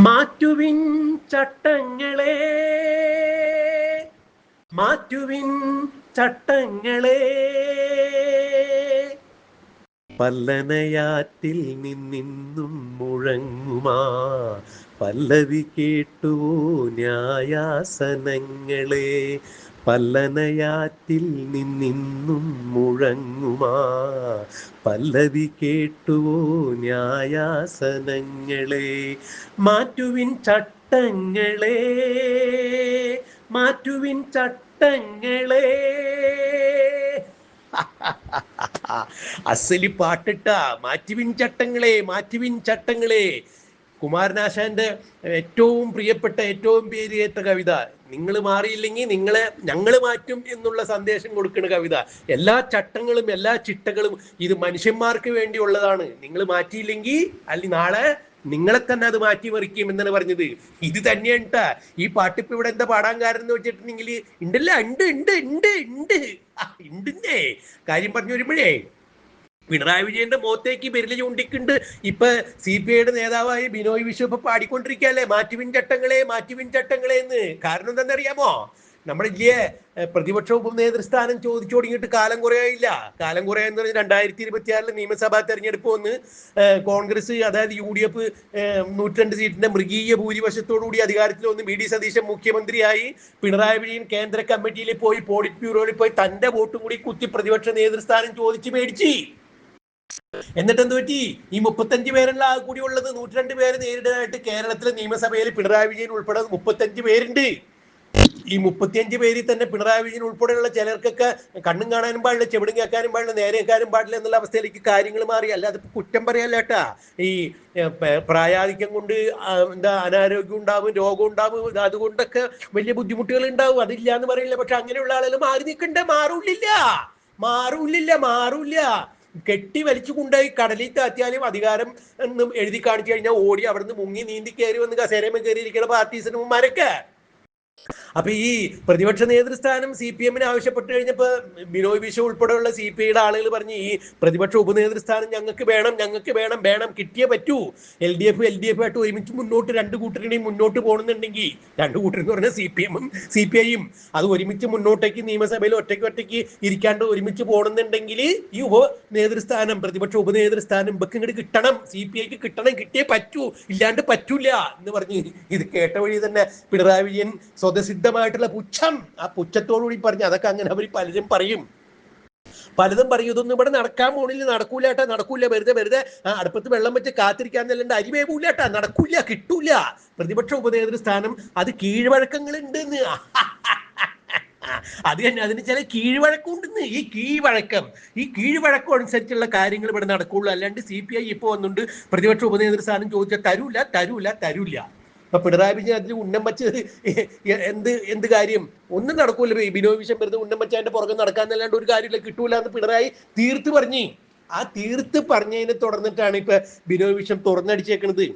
മാറ്റുവിൻ ചട്ടങ്ങളെ, മാറ്റുവിൻ ചട്ടങ്ങളെ, പല്ലനയാറ്റിൽ നിന്നിന്നും മുഴങ്ങുമാ പല്ലവി കേട്ടുവോ ന്യായാസനങ്ങളെ. പല്ലനയാറ്റിൽ നിന്നിന്നും മുഴങ്ങുമാ പല്ലവി കേട്ടുവോ ന്യായാസനങ്ങളെ. മാറ്റുവിൻ ചട്ടങ്ങളെ, മാറ്റുവിൻ ചട്ടങ്ങളെ. അസലി പാട്ടിട്ടാ. മാറ്റുവിൻ ചട്ടങ്ങളെ, മാറ്റുവിൻ ചട്ടങ്ങളെ. കുമാരനാശാന്റെ ഏറ്റവും പ്രിയപ്പെട്ട, ഏറ്റവും പേരിയേറ്റ കവിത. നിങ്ങൾ മാറിയില്ലെങ്കിൽ ഞങ്ങൾ മാറ്റും എന്നുള്ള സന്ദേശം കൊടുക്കുന്ന കവിത. എല്ലാ ചട്ടങ്ങളും എല്ലാ ചിട്ടകളും ഇത് മനുഷ്യന്മാർക്ക് വേണ്ടിയുള്ളതാണ്. നിങ്ങൾ മാറ്റിയില്ലെങ്കിൽ അല്ലെങ്കിൽ നാളെ നിങ്ങളെ തന്നെ അത് മാറ്റി മറിക്കും എന്നാണ് പറഞ്ഞത്. ഇത് തന്നെയാണ് ഈ പാട്ടിപ്പ് ഇവിടെ എന്താ പാടാൻ കാരണം എന്ന് വെച്ചിട്ടുണ്ടെങ്കിൽ ഉണ്ടല്ല, ഉണ്ട് ഉണ്ട് ഉണ്ട് ഉണ്ട് ഉണ്ടെന്നേ കാര്യം പറഞ്ഞു വരുമ്പോഴേ പിണറായി വിജയന്റെ മുഖത്തേക്ക് വിരല് ചൂണ്ടിക്കുണ്ട്. ഇപ്പൊ CPIയുടെ നേതാവായി ബിനോയ് വിശ്വം ഇപ്പൊ പാടിക്കൊണ്ടിരിക്കുകയല്ലേ മാറ്റുവിൻ ചട്ടങ്ങളെ, മാറ്റുവിൻ ചട്ടങ്ങളെ എന്ന്. കാരണം എന്താണെന്നറിയാമോ? നമ്മുടെ ഇല്ലേ പ്രതിപക്ഷ ഉപനേതൃസ്ഥാനം ചോദിച്ചു തുടങ്ങിയിട്ട് കാലം കുറയായില്ല. കാലം കുറയാന്ന് പറഞ്ഞാൽ 2026 നിയമസഭാ തെരഞ്ഞെടുപ്പ് വന്ന് കോൺഗ്രസ്, അതായത് UDF 102 സീറ്റിന്റെ മൃഗീയ ഭൂരിപക്ഷത്തോടുകൂടി അധികാരത്തിൽ വന്ന് VD സതീശൻ മുഖ്യമന്ത്രിയായി. പിണറായി വിജയൻ കേന്ദ്ര കമ്മിറ്റിയിൽ പോയി, പോളിറ്റ് ബ്യൂറോയിൽ പോയി തന്റെ വോട്ടും കൂടി കുത്തി പ്രതിപക്ഷ നേതൃസ്ഥാനം ചോദിച്ച് മേടിച്ച്. എന്നിട്ട് എന്ത് പറ്റി? ഈ 35 പേരുള്ള ആ കൂടി ഉള്ളത് 102 പേര് നേരിടാനായിട്ട് കേരളത്തിലെ നിയമസഭയിൽ പിണറായി വിജയൻ ഉൾപ്പെടെ 35 പേരുണ്ട്. ഈ 35 പേരിൽ തന്നെ പിണറായി വിജയൻ ഉൾപ്പെടെയുള്ള ചിലർക്കൊക്കെ കണ്ണും കാണാനും പാടില്ല, ചെവിടും കേൾക്കാനും പാടില്ല, നേരെ കേൾക്കാനും പാടില്ല എന്നുള്ള അവസ്ഥയിലേക്ക് കാര്യങ്ങൾ മാറി. അല്ല അത് കുറ്റം പറയാല്ലേട്ടാ. ഈ പ്രായാധിക്യം കൊണ്ട് എന്താ അനാരോഗ്യം ഉണ്ടാവും, രോഗം ഉണ്ടാവും, അതുകൊണ്ടൊക്കെ വലിയ ബുദ്ധിമുട്ടുകൾ ഉണ്ടാവും, അതില്ല എന്ന് പറയില്ല. പക്ഷെ അങ്ങനെയുള്ള ആളുകൾ മാറി നിൽക്കണ്ട, മാറൂല്ല, മാറൂല്ല, മാറൂല്ല. കെട്ടി വലിച്ചു കൊണ്ടുപോയി കടലിൽ താത്തിയാലും അധികാരം എന്ന് എഴുതി കാണിച്ചു കഴിഞ്ഞാൽ ഓടി അവിടുന്ന് മുങ്ങി നീന്തി കയറി വന്ന് കസേരമ കയറിയിരിക്കുന്ന പാർട്ടീസിനുമാരൊക്കെ. അപ്പൊ ഈ പ്രതിപക്ഷ നേതൃസ്ഥാനം CPM ആവശ്യപ്പെട്ട് കഴിഞ്ഞപ്പോ ബിനോയ് വിശ്വം ഉൾപ്പെടെയുള്ള CPIയുടെ ആളുകൾ പറഞ്ഞു ഈ പ്രതിപക്ഷ ഉപനേതൃസ്ഥാനം ഞങ്ങൾക്ക് വേണം, ഞങ്ങൾക്ക് വേണം, വേണം, കിട്ടിയേ പറ്റൂ. LDF ആയിട്ട് ഒരുമിച്ച് മുന്നോട്ട് രണ്ട് കൂട്ടരുടെയും മുന്നോട്ട് പോകണമെന്നുണ്ടെങ്കിൽ, രണ്ട് കൂട്ടർ എന്ന് പറഞ്ഞാൽ CPM-ഉം CPI-യും അത് ഒരുമിച്ച് മുന്നോട്ടേക്ക് നിയമസഭയിൽ ഒറ്റയ്ക്ക് ഇരിക്കാണ്ട് ഒരുമിച്ച് പോകണമെന്നുണ്ടെങ്കിൽ ഈ നേതൃസ്ഥാനം, പ്രതിപക്ഷ ഉപനേതൃസ്ഥാനം ഇവർക്ക് ഇങ്ങോട്ട് കിട്ടണം, CPI-ക്ക് കിട്ടണം, കിട്ടിയേ പറ്റൂ, ഇല്ലാണ്ട് പറ്റൂല എന്ന് പറഞ്ഞ് ഇത് കേട്ട വഴി തന്നെ പിണറായി വിജയൻ സ്വതസിദ്ധമായിട്ടുള്ള പുച്ഛം, ആ പുച്ഛത്തോടുകൂടി പറഞ്ഞു. അതൊക്കെ അങ്ങനെ അവർ പലതും പറയും. ഇതൊന്നും ഇവിടെ നടക്കാൻ പോണില്ല, നടക്കൂലേട്ടാ, നടക്കൂല. വെറുതെ അടുപ്പത്ത് വെള്ളം വെച്ച് കാത്തിരിക്കാന്നല്ലാണ്ട് അരി വേവൂലേട്ടാ, നടക്കൂല, കിട്ടൂല. പ്രതിപക്ഷ ഉപനേതൃസ്ഥാനം അത് കീഴ്വഴക്കങ്ങളുണ്ടെന്ന്. അത് തന്നെ, അതിന് ചില കീഴ്വഴക്കം ഉണ്ടെന്ന്. ഈ കീഴ്വഴക്കം അനുസരിച്ചുള്ള കാര്യങ്ങൾ ഇവിടെ നടക്കുള്ളൂ. അല്ലാണ്ട് CPI ഇപ്പൊ വന്നുകൊണ്ട് പ്രതിപക്ഷ ഉപനേതൃസ്ഥാനം ചോദിച്ചാൽ തരൂല. അപ്പൊ പിണറായി വിജയൻ അതിൽ ഉന്നം വെച്ച് എന്ത് കാര്യം? ഒന്നും നടക്കൂല. ബിനോയ് വിശ്വം വെറുതെ ഉന്നം വെച്ച് അതിന്റെ പുറകെ നടക്കാന്നല്ലാണ്ട് ഒരു കാര്യമില്ല, കിട്ടൂല എന്ന് പിണറായി തീർത്ത് പറഞ്ഞു. ആ തീർത്ത് പറഞ്ഞതിനെ തുടർന്നിട്ടാണ് ഇപ്പൊ ബിനോയ് വിശ്വം തുറന്നടിച്ചേക്കണത്.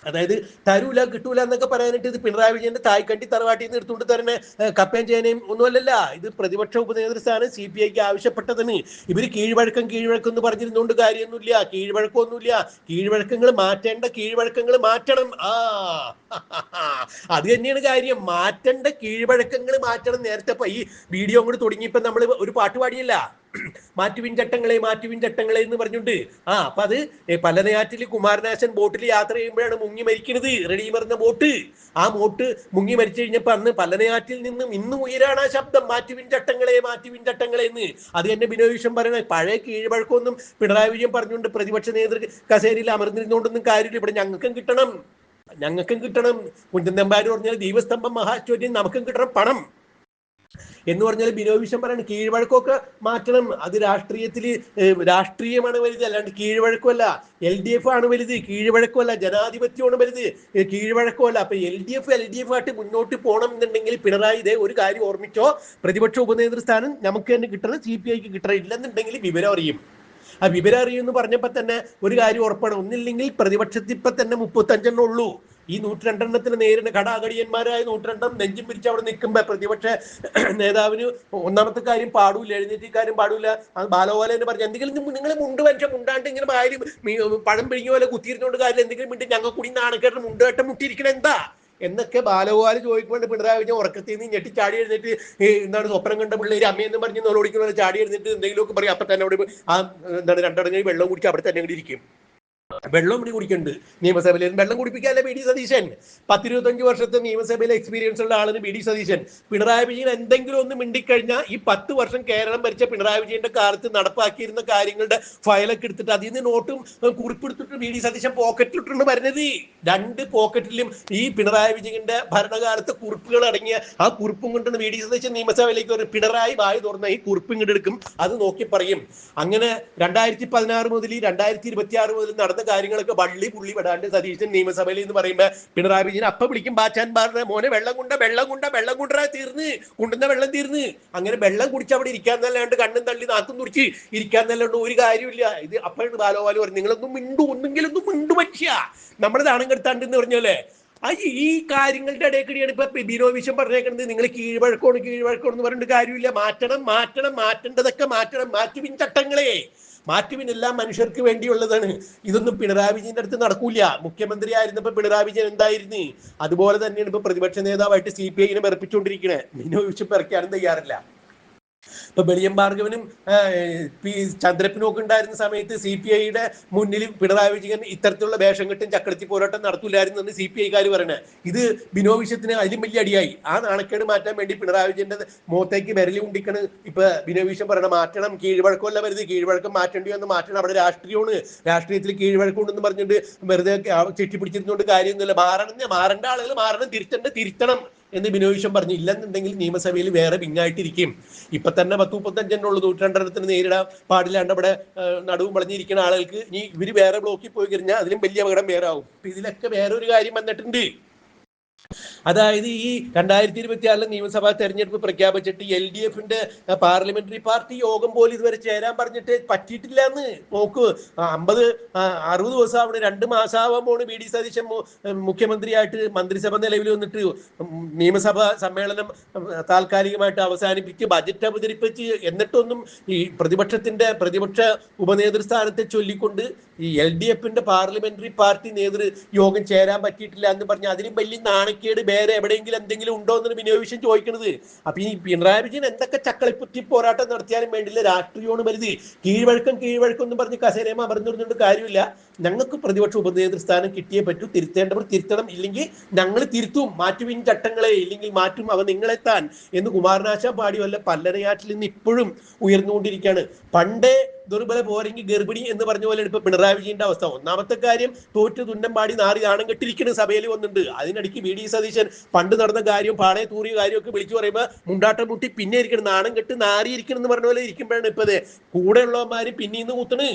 അതായത് തരൂല, കിട്ടൂല എന്നൊക്കെ പറയാനായിട്ട് ഇത് പിണറായി വിജയന്റെ തായ്ക്കണ്ടി തറവാട്ടിൽ നിന്ന് എടുത്തുകൊണ്ട് തന്നെ കപ്പയും ചേനയും ഒന്നുമല്ലല്ല. ഇത് പ്രതിപക്ഷ ഉപനേതൃസ്ഥാനം CPIക്ക് ആവശ്യപ്പെട്ടതാണ്. ഇവര് കീഴ്വഴക്കം എന്ന് പറഞ്ഞിരുന്നുകൊണ്ട് കാര്യമൊന്നുമില്ല, കീഴ്വഴക്കമൊന്നുമില്ല. കീഴ്വഴക്കങ്ങൾ മാറ്റേണ്ട കീഴ്വഴക്കങ്ങൾ മാറ്റണം. അത് തന്നെയാണ് കാര്യം. മാറ്റേണ്ട കീഴ്വഴക്കങ്ങൾ മാറ്റണം. നേരത്തെ ഈ വീഡിയോ അങ്ങോട്ട് തുടങ്ങിയപ്പോ നമ്മൾ ഒരു പാട്ട് പാടിയല്ല, മാറ്റുവിൻ ചട്ടങ്ങളെ, മാറ്റുവിൻ ചട്ടങ്ങളെ എന്ന് പറഞ്ഞുണ്ട്. അപ്പൊ അത് പല്ലനയാറ്റിൽ കുമാരനാശൻ ബോട്ടിൽ യാത്ര ചെയ്യുമ്പോഴാണ് മുങ്ങി മരിക്കുന്നത്. റെഡീമർ എന്ന ബോട്ട്, ആ ബോട്ട് മുങ്ങി മരിച്ചു കഴിഞ്ഞപ്പോ അന്ന് പല്ലനയാറ്റിൽ നിന്നും ഇന്നും ഉയരാണ് ആ ശബ്ദം, മാറ്റുവിൻ ചട്ടങ്ങളെ, മാറ്റുവിൻ ചട്ടങ്ങളെ എന്ന്. അത് തന്നെ ബിനോയ് വിശ്വം പറയണ. പഴയ കീഴ്വഴക്കമൊന്നും പിണറായി വിജയൻ പറഞ്ഞുകൊണ്ട് പ്രതിപക്ഷ നേതൃ കസേരയിൽ അമർന്നിരുന്നുകൊണ്ടൊന്നും കാര്യമില്ല. ഇവിടെ ഞങ്ങൾക്കും കിട്ടണം. കുഞ്ചൻ നമ്പ്യാർ പറഞ്ഞാൽ ദീപസ്തംഭം മഹാചോദ്യം, നമുക്കും കിട്ടണം പണം എന്ന് പറഞ്ഞാൽ ബിനോയ് വിശ്വം പറയാണ് കീഴ്വഴക്കമൊക്കെ മാറ്റണം. അത് രാഷ്ട്രീയമാണ് വലുത്, അല്ലാണ്ട് കീഴ്വഴക്കമല്ല. LDF ആണ് വലുത്, കീഴ്വഴക്കമല്ല. ജനാധിപത്യമാണ് വലുത്, കീഴ്വഴക്കമല്ല. അപ്പൊ LDF ആയിട്ട് മുന്നോട്ട് പോകണം എന്നുണ്ടെങ്കിൽ പിണറായി ഇതേ ഒരു കാര്യം ഓർമ്മിച്ചോ, പ്രതിപക്ഷ ഉപനേതൃസ്ഥാനം നമുക്ക് തന്നെ കിട്ടണം, CPIക്ക് കിട്ടണം. ഇല്ലെന്നുണ്ടെങ്കിൽ വിവരം അറിയും. ആ വിവരം അറിയും എന്ന് പറഞ്ഞപ്പോ തന്നെ ഒരു കാര്യം ഉറപ്പാണ്, ഒന്നില്ലെങ്കിൽ പ്രതിപക്ഷത്തിൽ ഇപ്പൊ തന്നെ 35 ഉള്ളൂ. ഈ 102 നേരിടുന്ന കടാകടിയന്മാരായ 102 നെഞ്ചും പിരിച്ച് അവിടെ നിൽക്കുമ്പോ പ്രതിപക്ഷ നേതാവിന് ഒന്നാമത്തെ കാര്യം പാടൂല, എഴുന്നേറ്റ് കാര്യം പാടൂല. അത് ബാലഗോപാൽ എന്ന് പറഞ്ഞു, എന്തെങ്കിലും നിങ്ങൾ മുണ്ട് മനുഷ്യ മുണ്ടാണ്ട് ഇങ്ങനെ പഴം പിഴിഞ്ഞ പോലെ കുത്തിയിരുന്നോണ്ട് കാര്യം എന്തെങ്കിലും മിണ്ടി ഞങ്ങൾ കൂടി നാണക്കേട്ട് മുണ്ടുകെട്ടം മുട്ടിയിരിക്കണം എന്താ എന്നൊക്കെ ബാലഗോപാൽ ചോദിക്കൊണ്ട് പിണറായി വിജയൻ ഉറക്കത്തിൽ നിന്ന് ഞെട്ടി ചാടി എഴുന്നേറ്റ് എന്താണ് സ്വപ്നം കണ്ട പിള്ളേര് അമ്മയെന്ന് പറഞ്ഞ് നോടിക്കുന്ന ചാടി എഴുന്നേറ്റ് എന്തെങ്കിലുമൊക്കെ പറയും. അപ്പൊ തന്നെ അവിടെ എന്താണ് രണ്ടടങ്ങി വെള്ളം കുടിച്ച് അവിടെ തന്നെ ഇരിക്കും. വെള്ളം കൂടി കുടിക്കുന്നുണ്ട് നിയമസഭയിൽ. വെള്ളം കുടിപ്പിക്കാല്ലേ ബി ഡി സതീശൻ? 10-25 വർഷത്തെ നിയമസഭയിലെ എക്സ്പീരിയൻസ് ഉള്ള ആളിന് ബി ഡി സതീശൻ. പിണറായി വിജയൻ എന്തെങ്കിലും ഒന്ന് മിണ്ടിക്കഴിഞ്ഞാൽ ഈ 10 വർഷം കേരളം ഭരിച്ച പിണറായി വിജയന്റെ കാലത്ത് നടപ്പാക്കിയിരുന്ന കാര്യങ്ങളുടെ ഫയലൊക്കെ എടുത്തിട്ട് അതിൽ നിന്ന് നോട്ടും കുറിപ്പെടുത്തിട്ട് ബി ഡി സതീശൻ പോക്കറ്റിലിട്ടാണ് വരുന്നത്. 2 പോക്കറ്റിലും ഈ പിണറായി വിജയന്റെ ഭരണകാലത്തെ കുറിപ്പുകൾ അടങ്ങിയ ആ കുറിപ്പും കൊണ്ടാണ് ബി ഡി സതീശൻ നിയമസഭയിലേക്ക് വരുന്നത്. പിണറായി വായി തുറന്ന ഈ കുറിപ്പ് ഇങ്ങോട്ട് എടുക്കും, അത് നോക്കി പറയും. അങ്ങനെ 2016 മുതൽ 2026 മുതൽ നടന്ന കാര്യങ്ങളൊക്കെ വള്ളി പുള്ളി വിടാണ്ട് സതീശൻ നിയമസഭയിൽ എന്ന് പറയുമ്പോൾ പിണറായി വിജയൻ അപ്പൊ വിളിക്കും ബാച്ചാൻമാരുടെ മോനെ വെള്ളം കൊണ്ട തീർന്ന് കൊണ്ടുന്ന വെള്ളം തീർന്ന്. അങ്ങനെ വെള്ളം കുടിച്ച് അവിടെ ഇരിക്കാന്നല്ലാണ്ട് കണ്ണും തള്ളി നാക്കും തുടിച്ച് ഇരിക്കാന്നല്ലാണ്ട് ഒരു കാര്യമില്ല. ഇത് അപ്പോഴാണ് ബാലഗോപാൽ പറഞ്ഞു, നിങ്ങളൊന്നും ഒന്നെങ്കിലൊന്നും മിണ്ടു പറ്റിയ നമ്മുടെ നാണം കെടുത്താണ്ടെന്ന് പറഞ്ഞല്ലേ. ഈ കാര്യങ്ങളുടെ ഇടയ്ക്കിടെയാണ് ഇപ്പൊ ബിനോയ് വിശ്വം പറഞ്ഞേക്കുന്നത്, നിങ്ങൾ കീഴ്വഴക്കോണ് എന്ന് പറഞ്ഞിട്ട് കാര്യമില്ല. മാറ്റേണ്ടതൊക്കെ മാറ്റണം. മാറ്റുവിൻ ചട്ടങ്ങളെ, മാറ്റുവിനെല്ലാം മനുഷ്യർക്ക് വേണ്ടിയുള്ളതാണ്. ഇതൊന്നും പിണറായി വിജയന്റെ അടുത്ത് നടക്കൂല. മുഖ്യമന്ത്രി ആയിരുന്നപ്പോ പിണറായി വിജയൻ എന്തായിരുന്നു, അതുപോലെ തന്നെയാണ് ഇപ്പൊ പ്രതിപക്ഷ നേതാവായിട്ട് CPI വെറുപ്പിച്ചുകൊണ്ടിരിക്കുന്നത്. ബിനോയ് വിശ്വം ഇറക്കാനും തയ്യാറില്ല. ഇപ്പൊ വെളിയം ഭാർഗവനും ചന്ദ്രപ്പനും ഒക്കെ ഉണ്ടായിരുന്ന സമയത്ത് CPIയുടെ മുന്നിൽ പിണറായി വിജയൻ ഇത്തരത്തിലുള്ള വേഷം കെട്ടും ചക്രത്തി പോരാട്ടം നടത്തൂലായിരുന്നു എന്ന് CPIക്കാർ പറയണേ. ഇത് ബിനോയ് വിശ്വത്തിന് അതിലും വലിയ അടിയായി. ആ നാണക്കേട് മാറ്റാൻ വേണ്ടി പിണറായി വിജയന്റെ മുഖത്തേക്ക് വിരലി ഉണ്ടിക്കണ് ഇപ്പൊ ബിനോയ് വിശ്വം പറയണം, മാറ്റണം, കീഴ്വഴക്കമല്ല വരുത്, കീഴ്വഴക്കം മാറ്റേണ്ടി വന്ന് മാറ്റണം, അവിടെ രാഷ്ട്രീയമാണ്, രാഷ്ട്രീയത്തിൽ കീഴ്വഴക്കം ഉണ്ടെന്ന് പറഞ്ഞിട്ട് വെറുതെ ചെട്ടിപ്പിടിച്ചിരുന്നോണ്ട് കാര്യമൊന്നുമില്ല. മാറേണ്ട ആളുകൾ മാറണം, തിരുത്തണം എന്ന് ബിനോയ് വിശ്വം പറഞ്ഞു. ഇല്ലെന്നുണ്ടെങ്കിൽ നിയമസഭയിൽ വേറെ ഭിന്നായിട്ടിരിക്കും. ഇപ്പൊ തന്നെ 10-35 ഉള്ളൂ, 102 നേരിടാൻ പാടില്ലാണ്ട് അവിടെ നടുവും വളഞ്ഞിരിക്കുന്ന ആളുകൾക്ക് ഇനി ഇവര് വേറെ ബ്ലോക്കിൽ പോയി കഴിഞ്ഞാൽ അതിലും വലിയ അപകടം വേറെ ആവും. ഇതിലൊക്കെ വേറൊരു കാര്യം വന്നിട്ടുണ്ട്. അതായത് ഈ 2026 നിയമസഭാ തെരഞ്ഞെടുപ്പ് പ്രഖ്യാപിച്ചിട്ട് LDFന്റെ പാർലമെന്ററി പാർട്ടി യോഗം പോലും ഇതുവരെ ചേരാൻ പറഞ്ഞിട്ട് പറ്റിയിട്ടില്ല എന്ന് നോക്ക്. 50-60 ദിവസം അവിടെ 2 മാസമാകുമ്പോൾ BD സതീശൻ മുഖ്യമന്ത്രിയായിട്ട് മന്ത്രിസഭ നിലവിൽ വന്നിട്ട് നിയമസഭാ സമ്മേളനം താൽക്കാലികമായിട്ട് അവസാനിപ്പിച്ച് ബജറ്റ് അവതരിപ്പിച്ച് എന്നിട്ടൊന്നും ഈ പ്രതിപക്ഷ ഉപനേതൃസ്ഥാനത്തെ ചൊല്ലിക്കൊണ്ട് ഈ LDFന്റെ പാർലമെന്ററി പാർട്ടി യോഗം ചേരാൻ പറ്റിയിട്ടില്ല എന്ന് പറഞ്ഞ് അതിലും വലിയ നാണക്കേട് വേറെ എവിടെയെങ്കിലും എന്തെങ്കിലും ഉണ്ടോ എന്ന് ബിനോയ് വിശ്വം ചോദിക്കുന്നത്. അപ്പൊ ഈ പിണറായി വിജയൻ എന്തൊക്കെ ചക്കളിപ്പുറ്റി പോരാട്ടം നടത്തിയാലും വേണ്ടില്ല, രാഷ്ട്രീയമാണ് വലുത്. കീഴ്വഴക്കം എന്ന് പറഞ്ഞ് കസേരയും അമർന്നിരുന്നുകൊണ്ട് കാര്യമില്ല. ഞങ്ങൾക്ക് പ്രതിപക്ഷ ഉപനേതൃസ്ഥാനം കിട്ടിയേ പറ്റൂ, തിരുത്തേണ്ടവർ തിരുത്തണം, ഇല്ലെങ്കിൽ ഞങ്ങൾ തിരുത്തും, മാറ്റുവിൻ ചട്ടങ്ങളെ, ഇല്ലെങ്കിൽ മാറ്റും അവ നിങ്ങളെത്താൻ എന്ന് കുമാരനാശാൻ പാടി വല്ല പല്ലരയാറ്റിൽ നിന്ന് ഇപ്പോഴും ഉയർന്നുകൊണ്ടിരിക്കുകയാണ്. പണ്ടേ ദുർബല പോരെങ്കിൽ ഗർഭിണി എന്ന് പറഞ്ഞ പോലെ ഇപ്പൊ പിണറായി വിജയന്റെ അവസ്ഥ. ഒന്നാമത്തെ കാര്യം തോറ്റ് തുന്നം പാടി നാറി നാണം കെട്ടിരിക്കുന്ന സഭയിൽ വന്നിട്ടുണ്ട്. അതിനിടയ്ക്ക് BD സതീശൻ പണ്ട് നടന്ന കാര്യം പാടെ തൂറിയ കാര്യമൊക്കെ വിളിച്ചു പറയുമ്പോൾ മുണ്ടാട്ടം മുട്ടി പിന്നെ ഇരിക്കണം, നാണം കെട്ട് നാറിയിരിക്കണം എന്ന് പറഞ്ഞ പോലെ ഇരിക്കുമ്പോഴാണ് ഇപ്പൊ കൂടെ ഉള്ളവന്മാര് പിന്നീന്ന് കൂത്തണ്.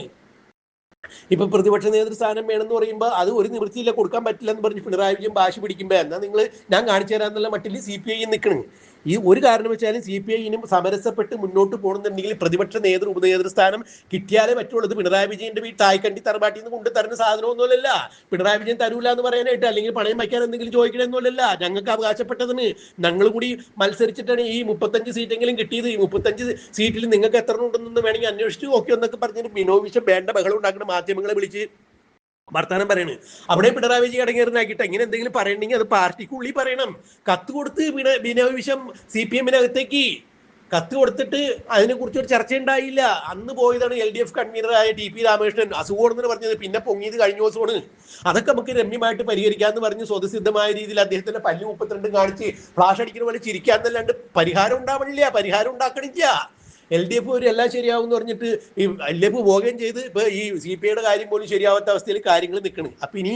ഇപ്പൊ പ്രതിപക്ഷ നേതൃസ്ഥാനം വേണമെന്ന് പറയുമ്പോൾ അത് ഒരു നിവൃത്തിയില്ല, കൊടുക്കാൻ പറ്റില്ല എന്ന് പറഞ്ഞ് പിണറായി വിജയൻ വാശി പിടിക്കുമ്പോ എന്നാ നിങ്ങൾ ഞാൻ കാണിച്ചു തരാന്നുള്ള മട്ടിൽ CPI നിൽക്കണം. ഈ ഒരു കാരണം വെച്ചാലും CPIനും സമരസപ്പെട്ട് മുന്നോട്ട് പോകണമെന്നുണ്ടെങ്കിൽ പ്രതിപക്ഷ ഉപനേതൃസ്ഥാനം കിട്ടിയാലേ പറ്റുള്ളത്. പിണറായി വിജയന്റെ തായ്ക്കണ്ടി തറവാട്ടിൽ നിന്ന് കൊണ്ട് തരുന്ന സാധനമൊന്നുമല്ല. പിണറായി വിജയൻ തരൂല എന്ന് പറയാനായിട്ട് അല്ലെങ്കിൽ പണയം വയ്ക്കാൻ എന്തെങ്കിലും ചോദിക്കണമെന്നല്ല. ഞങ്ങൾക്ക് അവകാശപ്പെട്ടതിന് ഞങ്ങൾ കൂടി മത്സരിച്ചിട്ടാണ് ഈ 35 സീറ്റെങ്കിലും കിട്ടിയത്. ഈ 35 സീറ്റിൽ നിങ്ങൾക്ക് എത്ര ഉണ്ടെന്ന് വേണമെങ്കിൽ അന്വേഷിച്ച് നോക്കിയോ എന്നൊക്കെ പറഞ്ഞിട്ട് ബിനോയ് വിശ്വം വേണ്ട ബഹളം ഉണ്ടാക്കുന്ന മാധ്യമങ്ങളെ വിളിച്ച് വർത്താനം പറയണ്. അവിടെ പിണറായി വിജയൻ അടങ്ങിയിരുന്നാക്കിയിട്ട് എങ്ങനെ എന്തെങ്കിലും പറയണമെങ്കിൽ അത് പാർട്ടിക്കുള്ളിൽ പറയണം. കത്ത് കൊടുത്ത് ബിനോയ് വിശ്വം CPM-നകത്തേക്ക് കത്ത് കൊടുത്തിട്ട് അതിനെ കുറിച്ച് ഒരു ചർച്ച ഉണ്ടായില്ല. അന്ന് പോയതാണ് LDF കൺവീനറായ TP രാമകൃഷ്ണൻ. അസുഖമാണെന്ന് പറഞ്ഞത് പിന്നെ പൊങ്ങിയത് കഴിഞ്ഞ ദിവസമാണ്. അതൊക്കെ നമുക്ക് രമ്യമായിട്ട് പരിഹരിക്കാന്ന് പറഞ്ഞ് സ്വതസിദ്ധമായ രീതിയിൽ അദ്ദേഹത്തിന്റെ പല്ല് 32 കാണിച്ച് ഫ്ലാഷ് അടിക്കുന്ന പോലെ ചിരിക്കാന്നല്ലാണ്ട് പരിഹാരം ഉണ്ടാവണില്ല, പരിഹാരം ഉണ്ടാക്കണില്ല. LDF ഒരു എല്ലാം ശരിയാവുമെന്ന് പറഞ്ഞിട്ട് ഈ LDF പോവുകയും ചെയ്ത് ഇപ്പൊ ഈ CPIയുടെ കാര്യം പോലും ശരിയാവാത്ത അവസ്ഥയിൽ കാര്യങ്ങൾ നിൽക്കണം. അപ്പൊ ഇനി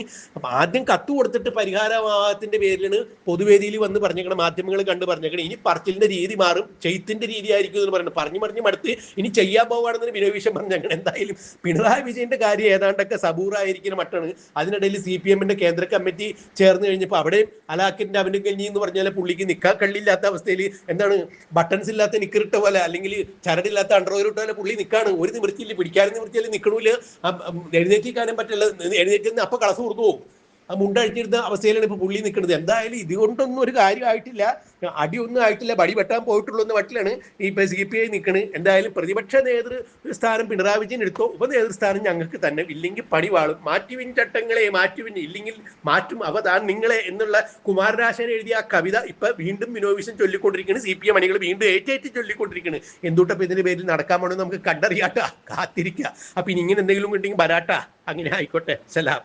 ആദ്യം കത്ത് കൊടുത്തിട്ട് പരിഹാരമാവാത്തിന്റെ പേരിലാണ് പൊതുവേദിയിൽ വന്ന് പറഞ്ഞേക്കണം, മാധ്യമങ്ങൾ കണ്ട് പറഞ്ഞേക്കണം. ഇനി പറച്ചിലിന്റെ രീതി മാറും, ചെയ്ത്തിന്റെ രീതി ആയിരിക്കും എന്ന് പറയുന്നത്. പറഞ്ഞു മടുത്ത് ഇനി ചെയ്യാൻ പോവുകയാണെന്ന് ബിനോയ് വിശ്വം പറഞ്ഞേക്കണം. എന്തായാലും പിണറായി വിജയന്റെ കാര്യം ഏതാണ്ടൊക്കെ സബൂറായിരിക്കുന്ന മട്ടാണ്. അതിനിടയിൽ CPM-ന്റെ കേന്ദ്ര കമ്മിറ്റി ചേർന്ന് കഴിഞ്ഞപ്പോൾ അവിടെയും അലാക്കിന്റെ അവന്റെ കഴിഞ്ഞി എന്ന് പറഞ്ഞാൽ പുള്ളിക്ക് നിൽക്കാൻ കള്ളില്ലാത്ത അവസ്ഥയിൽ എന്താണ് ബട്ടൺസ് ഇല്ലാത്ത നിക്കറിട്ട പോലെ അല്ലെങ്കിൽ ചരടില്ലാത്ത അണ്ടർവെയർ ഇട്ടാലും പുള്ളി നിൽക്കാണ്. ഒരു നിവൃത്തിയില്ല, പിടിക്കാനും നിവൃത്തിയാലും നിൽക്കണമില്ല, എഴുന്നേറ്റിക്കാനും പറ്റില്ല. എഴുന്നേറ്റ് അപ്പൊ കളസ് കൊടുത്തു പോകും. ആ മുണ്ടഴിച്ചിരുന്ന അവസ്ഥയിലാണ് ഇപ്പൊ പുള്ളി നിൽക്കുന്നത്. എന്തായാലും ഇതുകൊണ്ടൊന്നും ഒരു കാര്യമായിട്ടില്ല, അടിയൊന്നും ആയിട്ടില്ല, ബടി വെട്ടാൻ പോയിട്ടുള്ളൂ എന്ന മട്ടിലാണ് ഇപ്പൊ CPI നിൽക്കുന്നത്. എന്തായാലും പ്രതിപക്ഷ നേതൃസ്ഥാനം പിണറായി വിജയൻ എടുത്തോ, ഉപനേതൃസ്ഥാനം ഞങ്ങൾക്ക് തന്നെ, ഇല്ലെങ്കിൽ പണി വാളും. മാറ്റുവിൻ ചട്ടങ്ങളെ മാറ്റുവിൻ, ഇല്ലെങ്കിൽ മാറ്റും അവ താൻ നിങ്ങളെ എന്നുള്ള കുമാരനാശാൻ എഴുതിയ ആ കവിത ഇപ്പൊ വീണ്ടും വിനോവിഷൻ ചൊല്ലിക്കൊണ്ടിരിക്കുന്നത്. CPM അണികൾ വീണ്ടും ഏറ്റേറ്റ് ചൊല്ലിക്കൊണ്ടിരിക്കുന്നത്. എന്തുട്ടപ്പോ ഇതിന്റെ പേരിൽ നടക്കാൻ പോണെന്ന് നമുക്ക് കണ്ടറിയാട്ടാ, കാത്തിരിക്കുക. അപ്പൊ ഇനി ഇങ്ങനെ എന്തെങ്കിലും ഉണ്ടെങ്കിൽ വരാട്ടാ. അങ്ങനെ ആയിക്കോട്ടെ. സലാം.